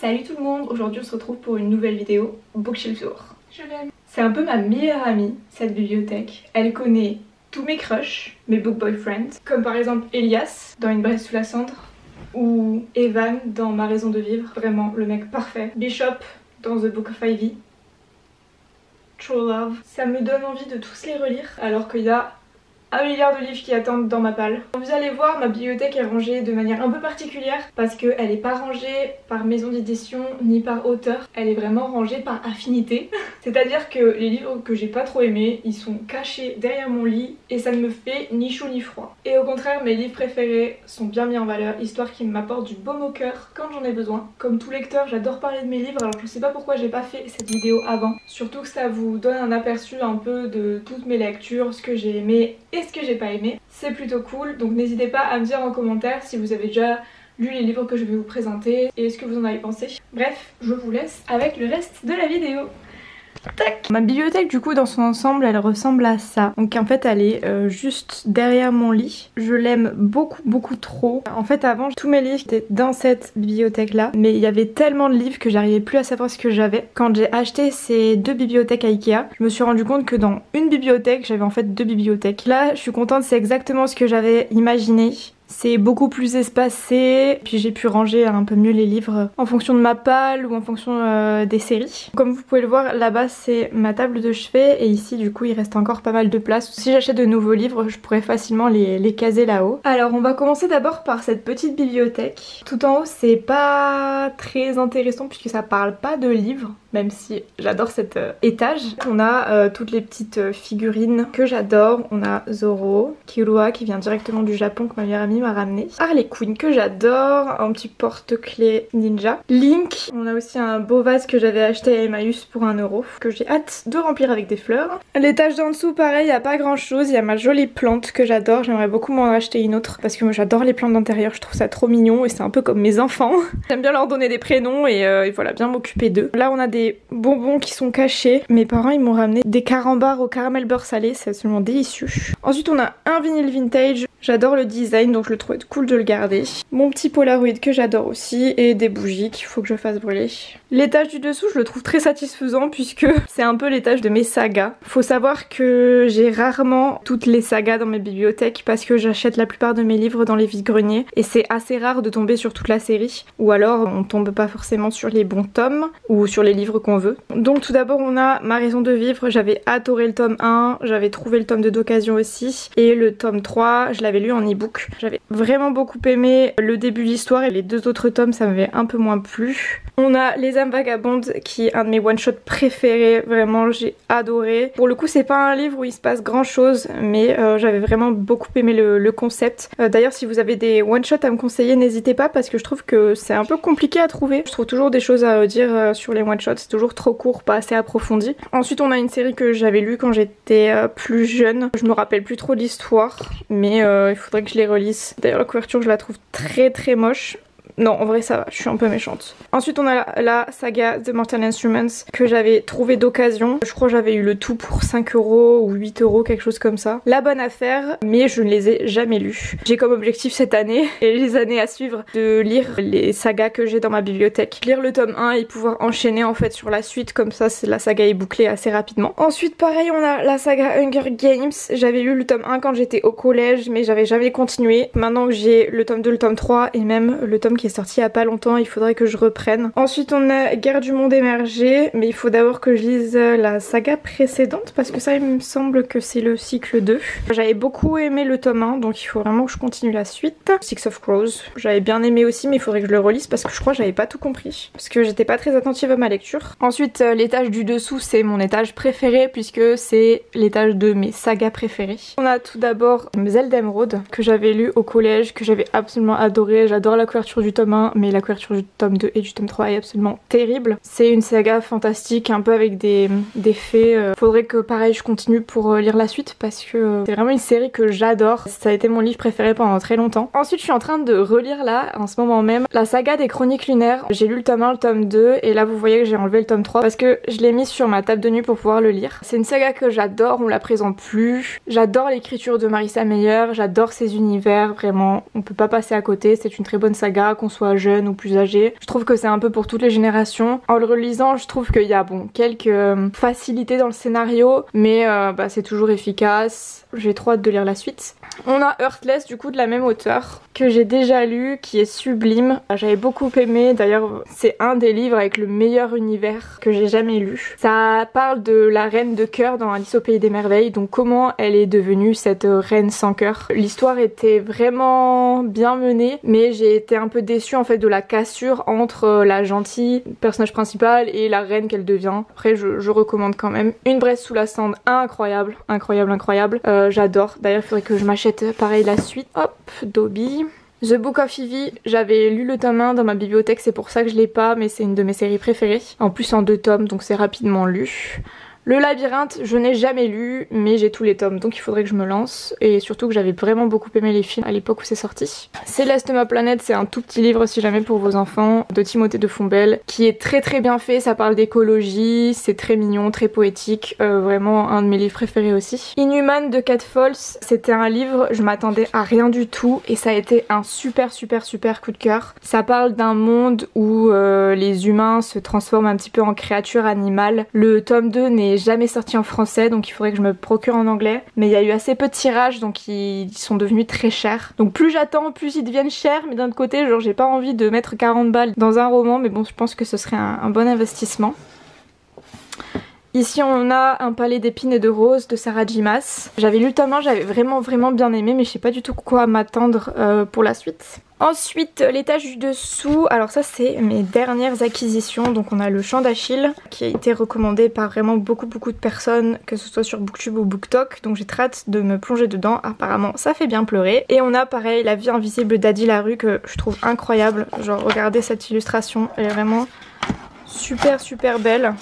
Salut tout le monde, aujourd'hui on se retrouve pour une nouvelle vidéo Bookshelf Tour. Je l'aime. C'est un peu ma meilleure amie, cette bibliothèque. Elle connaît tous mes crushs, mes book boyfriends, comme par exemple Elias dans Une braise sous la cendre, ou Evan dans Ma raison de vivre, vraiment le mec parfait. Bishop dans The Book of Ivy. True Love. Ça me donne envie de tous les relire alors qu'il y a 1 milliard de livres qui attendent dans ma palle. Vous allez voir, ma bibliothèque est rangée de manière un peu particulière parce qu'elle n'est pas rangée par maison d'édition ni par auteur. Elle est vraiment rangée par affinité. C'est-à-dire que les livres que j'ai pas trop aimés, ils sont cachés derrière mon lit et ça ne me fait ni chaud ni froid. Et au contraire, mes livres préférés sont bien mis en valeur, histoire qu'ils m'apportent du baume au cœur quand j'en ai besoin. Comme tout lecteur, j'adore parler de mes livres, alors je sais pas pourquoi j'ai pas fait cette vidéo avant. Surtout que ça vous donne un aperçu un peu de toutes mes lectures, ce que j'ai aimé et ce que j'ai pas aimé. C'est plutôt cool, donc n'hésitez pas à me dire en commentaire si vous avez déjà lu les livres que je vais vous présenter et ce que vous en avez pensé. Bref, je vous laisse avec le reste de la vidéo. Tac. Ma bibliothèque du coup dans son ensemble elle ressemble à ça. Donc en fait elle est juste derrière mon lit. Je l'aime beaucoup trop. En fait avant tous mes livres étaient dans cette bibliothèque là. Mais il y avait tellement de livres que j'arrivais plus à savoir ce que j'avais. Quand j'ai acheté ces deux bibliothèques à Ikea, je me suis rendu compte que dans une bibliothèque j'avais en fait deux bibliothèques. Là je suis contente, c'est exactement ce que j'avais imaginé. C'est beaucoup plus espacé, puis j'ai pu ranger un peu mieux les livres en fonction de ma palle ou en fonction des séries. Comme vous pouvez le voir, là-bas c'est ma table de chevet et ici du coup il reste encore pas mal de place. Si j'achète de nouveaux livres, je pourrais facilement les caser là-haut. Alors on va commencer d'abord par cette petite bibliothèque. Tout en haut c'est pas très intéressant puisque ça parle pas de livres, même si j'adore cet étage. On a toutes les petites figurines que j'adore. On a Zoro, Killua qui vient directement du Japon que ma meilleure amie m'a ramené, Harley Quinn que j'adore, un petit porte-clés ninja, Link, on a aussi un beau vase que j'avais acheté à Emmaüs pour 1 € que j'ai hâte de remplir avec des fleurs. L'étage d'en dessous pareil, il n'y a pas grand chose, il y a ma jolie plante que j'adore, j'aimerais beaucoup m'en acheter une autre parce que moi j'adore les plantes d'intérieur, je trouve ça trop mignon et c'est un peu comme mes enfants. J'aime bien leur donner des prénoms et voilà, bien m'occuper d'eux. Là on a des bonbons qui sont cachés, mes parents ils m'ont ramené des carambars au caramel beurre salé, c'est absolument délicieux. Ensuite on a un vinyle vintage, j'adore le design donc je le trouvais cool de le garder. Mon petit Polaroid que j'adore aussi et des bougies qu'il faut que je fasse brûler. L'étage du dessous je le trouve très satisfaisant puisque c'est un peu l'étage de mes sagas. Faut savoir que j'ai rarement toutes les sagas dans mes bibliothèques parce que j'achète la plupart de mes livres dans les vides-greniers et c'est assez rare de tomber sur toute la série ou alors on tombe pas forcément sur les bons tomes ou sur les livres qu'on veut. Donc tout d'abord on a Ma raison de vivre, j'avais adoré le tome 1, j'avais trouvé le tome 2 d'occasion aussi et le tome 3 je l'avais lu en e-book. J'avais vraiment beaucoup aimé le début de l'histoire et les 2 autres tomes ça m'avait un peu moins plu. On a Les âmes vagabondes qui est un de mes one-shots préférés, vraiment j'ai adoré. Pour le coup c'est pas un livre où il se passe grand chose mais j'avais vraiment beaucoup aimé le concept. D'ailleurs si vous avez des one-shots à me conseiller n'hésitez pas parce que je trouve que c'est un peu compliqué à trouver. Je trouve toujours des choses à dire sur les one-shots, c'est toujours trop court, pas assez approfondi. Ensuite on a une série que j'avais lue quand j'étais plus jeune, je me rappelle plus trop l'histoire mais il faudrait que je les relise. D'ailleurs la couverture je la trouve très moche. Non, en vrai ça va, je suis un peu méchante. Ensuite on a la saga The Mortal Instruments que j'avais trouvé d'occasion. Je crois que j'avais eu le tout pour 5 € ou 8 €, quelque chose comme ça. La bonne affaire, mais je ne les ai jamais lus. J'ai comme objectif cette année et les années à suivre de lire les sagas que j'ai dans ma bibliothèque. Lire le tome 1 et pouvoir enchaîner en fait sur la suite, comme ça la saga est bouclée assez rapidement. Ensuite pareil on a la saga Hunger Games. J'avais lu le tome 1 quand j'étais au collège mais j'avais jamais continué. Maintenant que j'ai le tome 2, le tome 3 et même le tome qui est sorti il y a pas longtemps, il faudrait que je reprenne. Ensuite on a Guerre du monde émergé, mais il faut d'abord que je lise la saga précédente parce que ça il me semble que c'est le cycle 2. J'avais beaucoup aimé le tome 1 donc il faut vraiment que je continue la suite. Six of Crows, j'avais bien aimé aussi mais il faudrait que je le relise parce que je crois que j'avais pas tout compris parce que j'étais pas très attentive à ma lecture. Ensuite l'étage du dessous c'est mon étage préféré puisque c'est l'étage de mes sagas préférées. On a tout d'abord Zelda Emerald que j'avais lu au collège, que j'avais absolument adoré. J'adore la couverture du tome 1 mais la couverture du tome 2 et du tome 3 est absolument terrible. C'est une saga fantastique un peu avec des fées. Faudrait que pareil je continue pour lire la suite parce que c'est vraiment une série que j'adore. Ça a été mon livre préféré pendant très longtemps. Ensuite je suis en train de relire là en ce moment même la saga des Chroniques lunaires. J'ai lu le tome 1, le tome 2 et là vous voyez que j'ai enlevé le tome 3 parce que je l'ai mis sur ma table de nuit pour pouvoir le lire. C'est une saga que j'adore, on la présente plus. J'adore l'écriture de Marissa Meyer, j'adore ses univers, vraiment on peut pas passer à côté. C'est une très bonne saga qu'on soit jeune ou plus âgé. Je trouve que c'est un peu pour toutes les générations. En le relisant, je trouve qu'il y a quelques facilités dans le scénario, mais c'est toujours efficace. J'ai trop hâte de lire la suite. On a Heartless du coup de la même auteure que j'ai déjà lu, qui est sublime. J'avais beaucoup aimé, d'ailleurs c'est un des livres avec le meilleur univers que j'ai jamais lu. Ça parle de la reine de cœur dans Alice au pays des merveilles, donc comment elle est devenue cette reine sans cœur. L'histoire était vraiment bien menée, mais j'ai été un peu déçue en fait de la cassure entre la gentille, personnage principal, et la reine qu'elle devient. Après je recommande quand même. Une Bresse sous la cendre, incroyable, incroyable, incroyable. J'adore, d'ailleurs il faudrait que je m'achète pareil la suite. Hop, Dobby. The Book of Ivy, j'avais lu le tome 1 dans ma bibliothèque, c'est pour ça que je l'ai pas, mais c'est une de mes séries préférées. En plus en 2 tomes, donc c'est rapidement lu. Le Labyrinthe, je n'ai jamais lu, mais j'ai tous les tomes, donc il faudrait que je me lance. Et surtout que j'avais vraiment beaucoup aimé les films à l'époque où c'est sorti. Céleste ma planète, c'est un tout petit livre si jamais pour vos enfants, de Timothée de Fombelle, qui est très très bien fait, ça parle d'écologie, c'est très mignon, très poétique, vraiment un de mes livres préférés aussi. Inhuman de Cat Falls, c'était un livre, je m'attendais à rien du tout, et ça a été un super coup de cœur. Ça parle d'un monde où les humains se transforment un petit peu en créatures animales. Le tome 2 n'est jamais sorti en français, donc il faudrait que je me procure en anglais, mais il y a eu assez peu de tirages, donc ils sont devenus très chers. Donc plus j'attends, plus ils deviennent chers, mais d'un autre côté genre j'ai pas envie de mettre 40 balles dans un roman, mais bon je pense que ce serait un bon investissement. Ici on a Un palais d'épines et de roses de Sarah J. Maas. J'avais lu le tome 1, j'avais vraiment bien aimé, mais je sais pas du tout quoi m'attendre pour la suite. Ensuite, l'étage du dessous, alors ça c'est mes dernières acquisitions, donc on a Le Chant d'Achille qui a été recommandé par vraiment beaucoup de personnes, que ce soit sur Booktube ou BookTok, donc j'ai très hâte de me plonger dedans, apparemment ça fait bien pleurer. Et on a pareil La vie invisible d'Adi Larue que je trouve incroyable, genre regardez cette illustration, elle est vraiment super belle.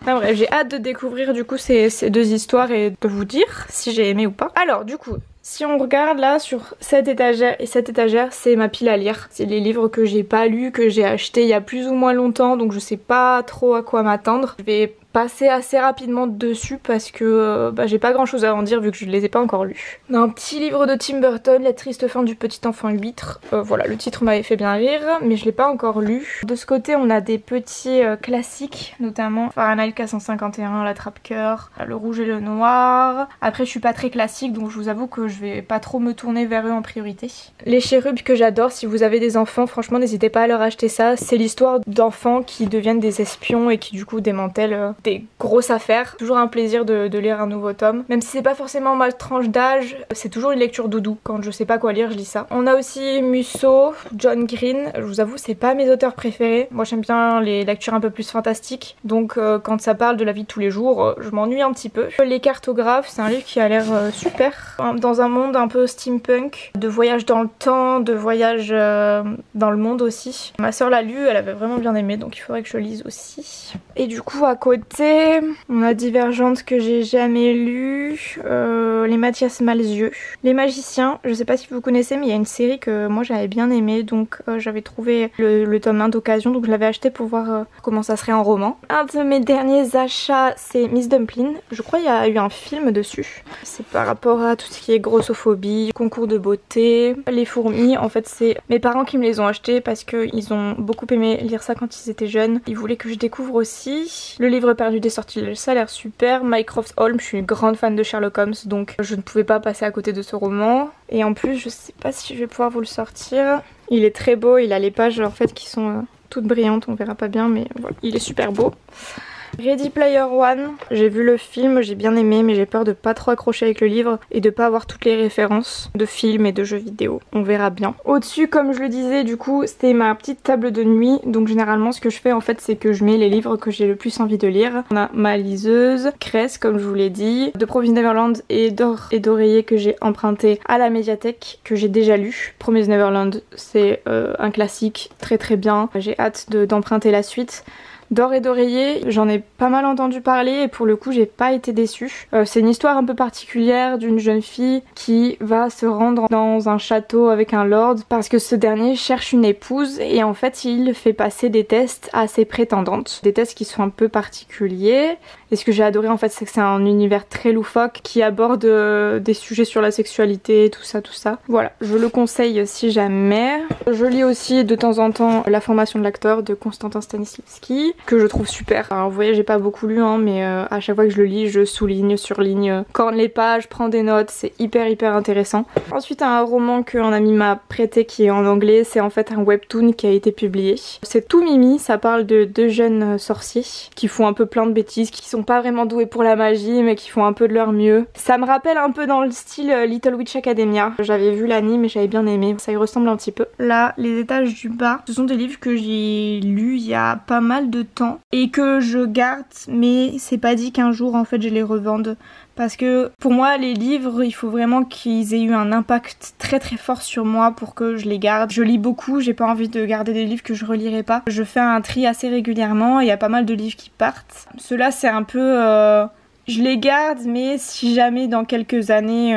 Enfin bref, j'ai hâte de découvrir du coup ces 2 histoires et de vous dire si j'ai aimé ou pas. Alors du coup, si on regarde là sur cette étagère et cette étagère, c'est ma pile à lire. C'est les livres que j'ai pas lus, que j'ai achetés il y a plus ou moins longtemps, donc je sais pas trop à quoi m'attendre. Je vais passer assez rapidement dessus parce que j'ai pas grand chose à en dire vu que je les ai pas encore lus. On a un petit livre de Tim Burton, La triste fin du petit enfant huître. Voilà, le titre m'avait fait bien rire, mais je l'ai pas encore lu. De ce côté, on a des petits classiques, notamment Fahrenheit 451, L'Attrape-Cœur, Le Rouge et le Noir. Après, je suis pas très classique, donc je vous avoue que je vais pas trop me tourner vers eux en priorité. Les Chérubs que j'adore, si vous avez des enfants, franchement, n'hésitez pas à leur acheter ça. C'est l'histoire d'enfants qui deviennent des espions et qui du coup démantèlent des grosses affaires. Toujours un plaisir de lire un nouveau tome. Même si c'est pas forcément ma tranche d'âge, c'est toujours une lecture doudou. Quand je sais pas quoi lire, je lis ça. On a aussi Musso, John Green. Je vous avoue, c'est pas mes auteurs préférés. Moi j'aime bien les lectures un peu plus fantastiques. Donc quand ça parle de la vie de tous les jours, je m'ennuie un petit peu. Les Cartographes, c'est un livre qui a l'air super. Dans un monde un peu steampunk, de voyage dans le temps, de voyage dans le monde aussi. Ma soeur l'a lu, elle avait vraiment bien aimé, donc il faudrait que je lise aussi. Et du coup à côté, on a Divergente que j'ai jamais lu, les Mathias Malzieu. Les Magiciens, je sais pas si vous connaissez, mais il y a une série que moi j'avais bien aimée, donc j'avais trouvé le tome 1 d'occasion, donc je l'avais acheté pour voir comment ça serait en roman. Un de mes derniers achats, c'est Miss Dumpling. Je crois qu'il y a eu un film dessus. C'est par rapport à tout ce qui est grossophobie, concours de beauté, les fourmis. En fait, c'est mes parents qui me les ont achetés parce qu'ils ont beaucoup aimé lire ça quand ils étaient jeunes. Ils voulaient que je découvre aussi. Le livre perdu des sortilèges, ça a l'air super. Mycroft Holmes, je suis une grande fan de Sherlock Holmes, donc je ne pouvais pas passer à côté de ce roman. Et en plus, je sais pas si je vais pouvoir vous le sortir. Il est très beau, il a les pages en fait qui sont toutes brillantes, on verra pas bien, mais voilà, il est super beau. Ready Player One, j'ai vu le film, j'ai bien aimé, mais j'ai peur de pas trop accrocher avec le livre et de pas avoir toutes les références de films et de jeux vidéo. On verra bien. Au-dessus, comme je le disais, du coup, c'était ma petite table de nuit. Donc généralement, ce que je fais en fait, c'est que je mets les livres que j'ai le plus envie de lire. On a ma liseuse, Cress, comme je vous l'ai dit, de Promise Neverland et d'Or et d'Oreiller que j'ai emprunté à la médiathèque, que j'ai déjà lu. Promise Neverland, c'est un classique très bien. J'ai hâte d'emprunter la suite. D'or et d'oreiller, j'en ai pas mal entendu parler et pour le coup j'ai pas été déçue. C'est une histoire un peu particulière d'une jeune fille qui va se rendre dans un château avec un lord parce que ce dernier cherche une épouse et en fait il fait passer des tests à ses prétendantes. Des tests qui sont un peu particuliers. Et ce que j'ai adoré en fait c'est que c'est un univers très loufoque qui aborde des sujets sur la sexualité, tout ça. Voilà, je le conseille si jamais. Je lis aussi de temps en temps La formation de l'acteur de Konstantin Stanislavski que je trouve super. Alors vous voyez j'ai pas beaucoup lu hein, mais à chaque fois que je le lis je souligne, surligne, corne les pages, prends des notes, c'est hyper intéressant. Ensuite un roman qu'un ami m'a prêté qui est en anglais, c'est en fait un webtoon qui a été publié. C'est tout mimi, ça parle de deux jeunes sorciers qui font un peu plein de bêtises, qui sont pas vraiment doués pour la magie mais qui font un peu de leur mieux. Ça me rappelle un peu dans le style Little Witch Academia. J'avais vu l'anime et j'avais bien aimé, ça y ressemble un petit peu. Là, les étages du bas, ce sont des livres que j'ai lus il y a pas mal de temps et que je garde mais c'est pas dit qu'un jour en fait je les revende. Parce que pour moi les livres il faut vraiment qu'ils aient eu un impact très fort sur moi pour que je les garde. Je lis beaucoup, j'ai pas envie de garder des livres que je relirai pas. Je fais un tri assez régulièrement, il y a pas mal de livres qui partent. Ceux-là c'est un peu... Je les garde mais si jamais dans quelques années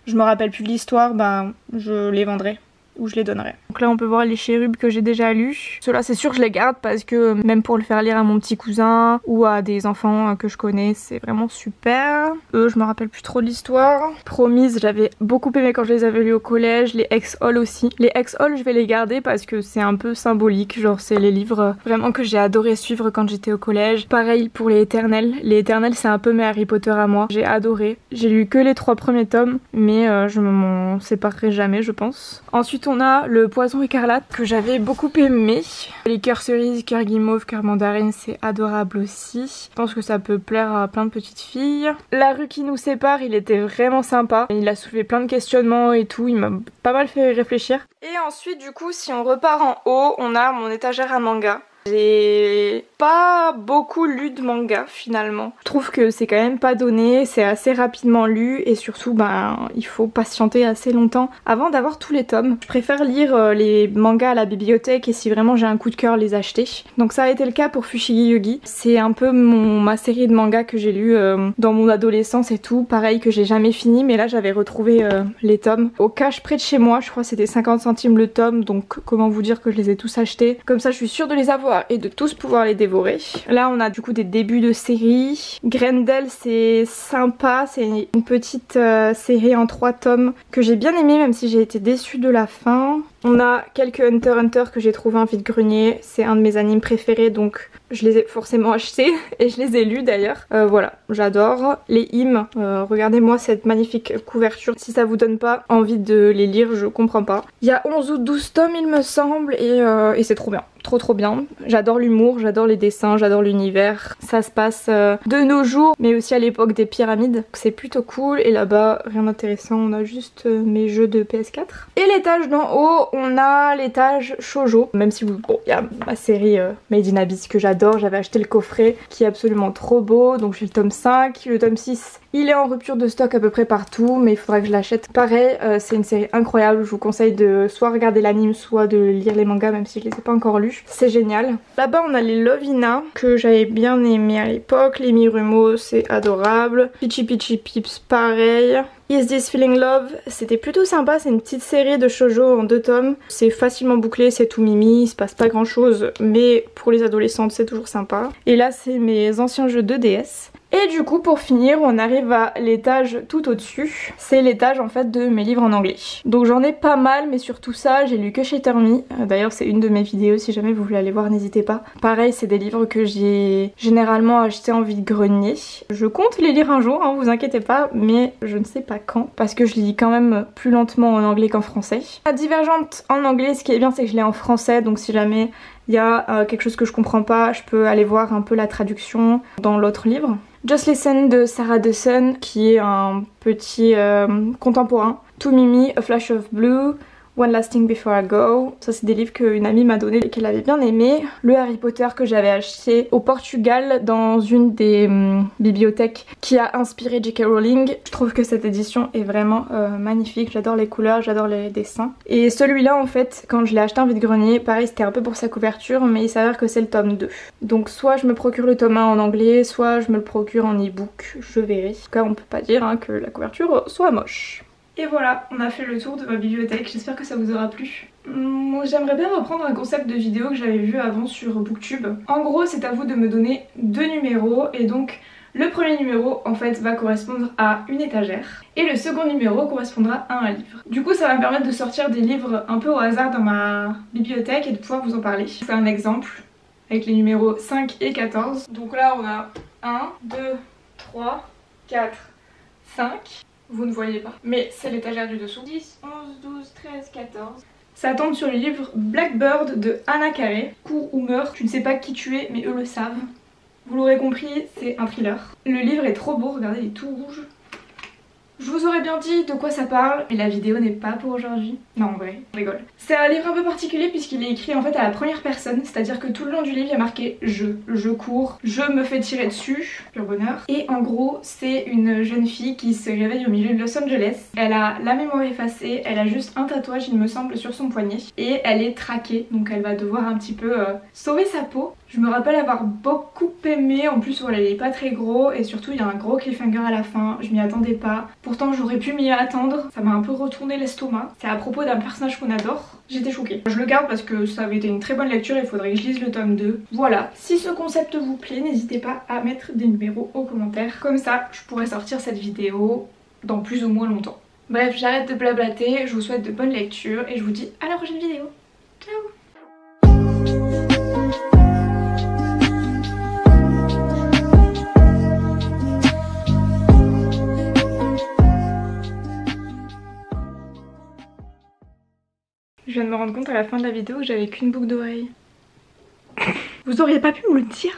je me rappelle plus de l'histoire, ben je les vendrai. Ou je les donnerai. Donc là on peut voir les chérubes que j'ai déjà lus. Ceux-là c'est sûr je les garde parce que même pour le faire lire à mon petit cousin ou à des enfants que je connais c'est vraiment super. Eux je me rappelle plus trop de l'histoire. Promise j'avais beaucoup aimé quand je les avais lus au collège. Les Ex-Hall aussi. Les Ex-Hall je vais les garder parce que c'est un peu symbolique. Genre c'est les livres vraiment que j'ai adoré suivre quand j'étais au collège. Pareil pour les Éternels. Les Éternels c'est un peu mes Harry Potter à moi. J'ai adoré. J'ai lu que les 3 premiers tomes mais je m'en séparerai jamais je pense. Ensuite on a le Poison écarlate que j'avais beaucoup aimé. Les cœurs cerises, cœurs guimauve, cœurs mandarine c'est adorable aussi. Je pense que ça peut plaire à plein de petites filles. La rue qui nous sépare il était vraiment sympa. Il a soulevé plein de questionnements et tout, il m'a pas mal fait réfléchir. Et ensuite du coup si on repart en haut on a mon étagère à manga. J'ai pas beaucoup lu de manga finalement. Je trouve que c'est quand même pas donné, c'est assez rapidement lu et surtout ben il faut patienter assez longtemps avant d'avoir tous les tomes. Je préfère lire les mangas à la bibliothèque et si vraiment j'ai un coup de cœur les acheter. Donc ça a été le cas pour Fushigi Yugi. C'est un peu ma série de mangas que j'ai lu dans mon adolescence et tout. Pareil que j'ai jamais fini mais là j'avais retrouvé les tomes au cash près de chez moi. Je crois que c'était 50 centimes le tome donc comment vous dire que je les ai tous achetés. Comme ça je suis sûre de les avoir et de tous pouvoir les dévorer. Là on a du coup des débuts de série. Grendel c'est sympa, c'est une petite série en 3 tomes que j'ai bien aimé même si j'ai été déçue de la fin. On a quelques Hunter x Hunter que j'ai trouvé en vide-grenier, c'est un de mes animes préférés donc je les ai forcément achetés et je les ai lus d'ailleurs. Voilà, j'adore. Les hymnes, regardez-moi cette magnifique couverture. Si ça vous donne pas envie de les lire, je comprends pas. Il y a 11 ou 12 tomes il me semble et c'est trop bien. Trop bien. J'adore l'humour, j'adore les dessins, j'adore l'univers. Ça se passe de nos jours mais aussi à l'époque des pyramides. C'est plutôt cool et là-bas rien d'intéressant, on a juste mes jeux de PS4. Et l'étage d'en haut, on a l'étage shoujo. Même si vous... Bon, il y a ma série Made in Abyss que j'adore, j'avais acheté le coffret qui est absolument trop beau. Donc j'ai le tome 5, le tome 6. Il est en rupture de stock à peu près partout mais il faudra que je l'achète. Pareil, c'est une série incroyable, je vous conseille de soit regarder l'anime soit de lire les mangas même si je les ai pas encore lus. C'est génial. Là-bas on a les Lovina que j'avais bien aimé à l'époque. Les Mirumo c'est adorable. Peachy Peachy Pips pareil. Is This Feeling Love, c'était plutôt sympa, c'est une petite série de shoujo en 2 tomes. C'est facilement bouclé, c'est tout mimi, il se passe pas grand chose mais pour les adolescentes c'est toujours sympa. Et là c'est mes anciens jeux de DS. Et du coup pour finir on arrive à l'étage tout au dessus. C'est l'étage en fait de mes livres en anglais. Donc j'en ai pas mal mais surtout ça j'ai lu que chez Termi. D'ailleurs c'est une de mes vidéos si jamais vous voulez aller voir n'hésitez pas. Pareil c'est des livres que j'ai généralement achetés en vide-grenier. Je compte les lire un jour hein, vous inquiétez pas mais je ne sais pas quand parce que je lis quand même plus lentement en anglais qu'en français. La Divergente en anglais ce qui est bien c'est que je l'ai en français donc si jamais il y a quelque chose que je comprends pas je peux aller voir un peu la traduction dans l'autre livre. Just Listen de Sarah Dawson qui est un petit contemporain. To Mimi, A Flash of Blue, One Last Thing Before I Go. Ça c'est des livres qu'une amie m'a donné et qu'elle avait bien aimé. Le Harry Potter que j'avais acheté au Portugal dans une des bibliothèques qui a inspiré J.K. Rowling. Je trouve que cette édition est vraiment magnifique. J'adore les couleurs, j'adore les dessins. Et celui-là en fait, quand je l'ai acheté en vide-grenier, pareil c'était un peu pour sa couverture, mais il s'avère que c'est le tome 2. Donc soit je me procure le tome 1 en anglais, soit je me le procure en e-book, je verrai. En tout cas on peut pas dire hein, que la couverture soit moche. Et voilà, on a fait le tour de ma bibliothèque, j'espère que ça vous aura plu. J'aimerais bien reprendre un concept de vidéo que j'avais vu avant sur Booktube. En gros c'est à vous de me donner 2 numéros et donc le premier numéro en fait va correspondre à une étagère et le second numéro correspondra à un livre. Du coup ça va me permettre de sortir des livres un peu au hasard dans ma bibliothèque et de pouvoir vous en parler. Je vous fais un exemple avec les numéros 5 et 14. Donc là on a 1, 2, 3, 4, 5. Vous ne voyez pas, mais c'est l'étagère du dessous. 10, 11, 12, 13, 14. Ça tombe sur le livre Blackbird de Anna Carey. Cours ou meurs, tu ne sais pas qui tu es mais eux le savent. Vous l'aurez compris, c'est un thriller. Le livre est trop beau, regardez, il est tout rouge. Je vous aurais bien dit de quoi ça parle, mais la vidéo n'est pas pour aujourd'hui. Non, en vrai, je rigole. C'est un livre un peu particulier puisqu'il est écrit en fait à la première personne, c'est-à-dire que tout le long du livre il y a marqué je cours, je me fais tirer dessus, pur bonheur. Et en gros, c'est une jeune fille qui se réveille au milieu de Los Angeles. Elle a la mémoire effacée, elle a juste un tatouage il me semble sur son poignet et elle est traquée, donc elle va devoir un petit peu sauver sa peau. Je me rappelle avoir beaucoup aimé, en plus voilà, il est pas très gros et surtout il y a un gros cliffhanger à la fin, je m'y attendais pas. Pourtant j'aurais pu m'y attendre, ça m'a un peu retourné l'estomac. C'est à propos d'un personnage qu'on adore, j'étais choquée. Je le garde parce que ça avait été une très bonne lecture, il faudrait que je lise le tome 2. Voilà, si ce concept vous plaît, n'hésitez pas à mettre des numéros aux commentaires. Comme ça, je pourrais sortir cette vidéo dans plus ou moins longtemps. Bref, j'arrête de blablater, je vous souhaite de bonnes lectures et je vous dis à la prochaine vidéo. Ciao. Je viens de me rendre compte à la fin de la vidéo que j'avais qu'une boucle d'oreille. Vous auriez pas pu me le dire?